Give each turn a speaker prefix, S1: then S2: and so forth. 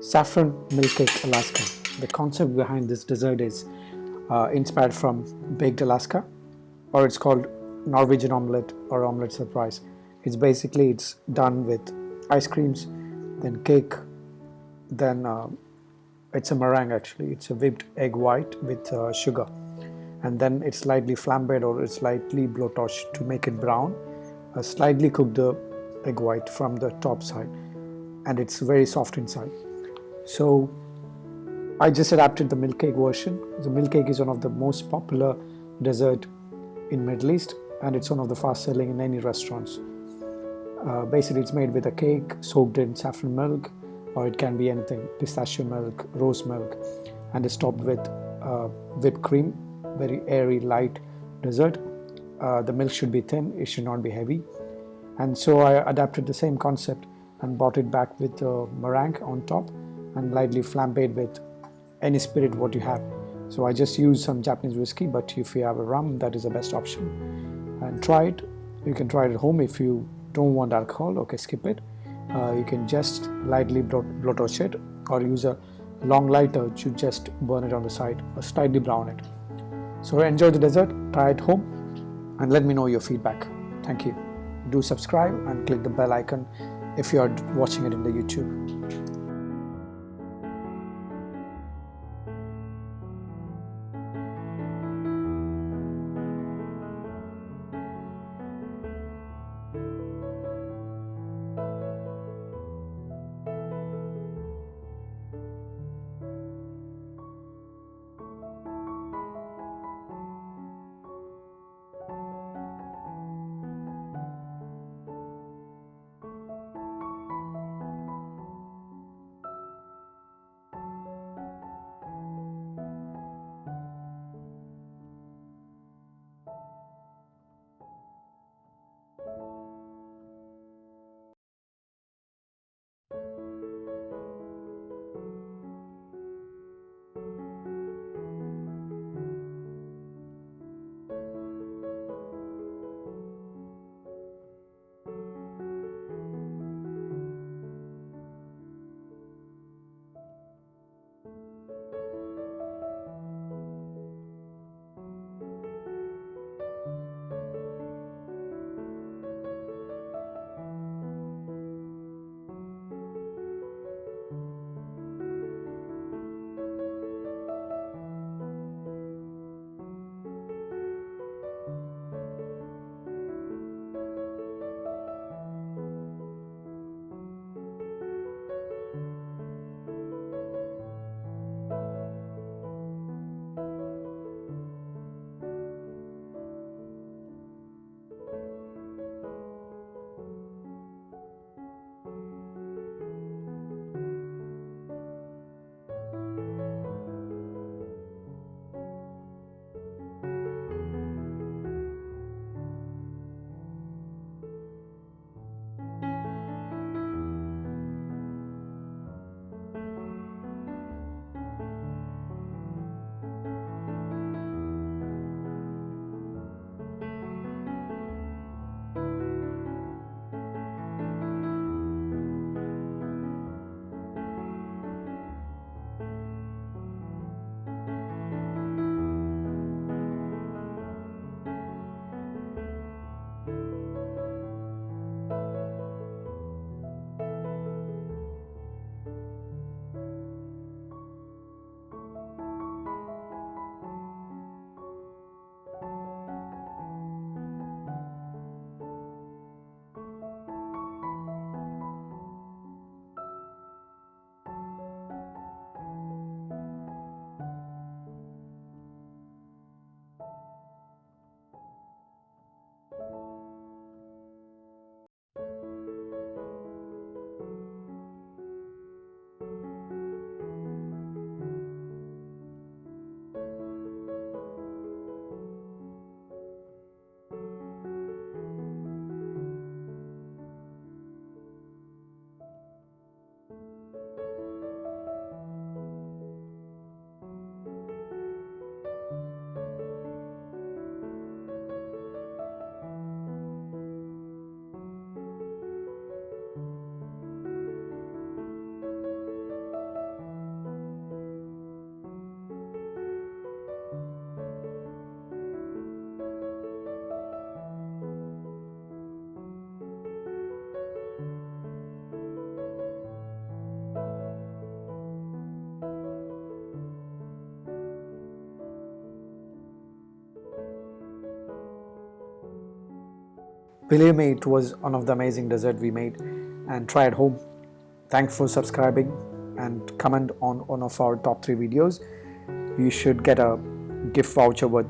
S1: Saffron Milk Alaska. The concept behind this dessert is inspired from baked Alaska, or it's called Norwegian omelette or omelette surprise. It's done with ice creams, then cake, then it's a meringue actually. It's a whipped egg white with sugar, and then it's slightly flambéed or it's slightly blotched to make it brown. Slightly cook the egg white from the top side, and it's very soft inside. So I just adapted the milk cake version. The milk cake is one of the most popular dessert in Middle East, and it's one of the fast selling in any restaurants. Basically, it's made with a cake soaked in saffron milk, or it can be anything, pistachio milk, rose milk, and it's topped with whipped cream, very airy, light dessert. The milk should be thin, it should not be heavy. And so I adapted the same concept and brought it back with the meringue on top and lightly flambéed with any spirit what you have. So I just use some Japanese whiskey, but if you have a rum, that is the best option. And try it. You can try it at home. If you don't want alcohol, okay, skip it. You can just lightly blotch it, or use a long lighter to just burn it on the side or slightly brown it. So enjoy the dessert, try it home, and let me know your feedback. Thank you. Do subscribe and click the bell icon if you are watching it in the YouTube. Believe me, it was one of the amazing dessert we made, and try at home. Thanks for subscribing and comment on one of our top 3 videos. You should get a gift voucher worth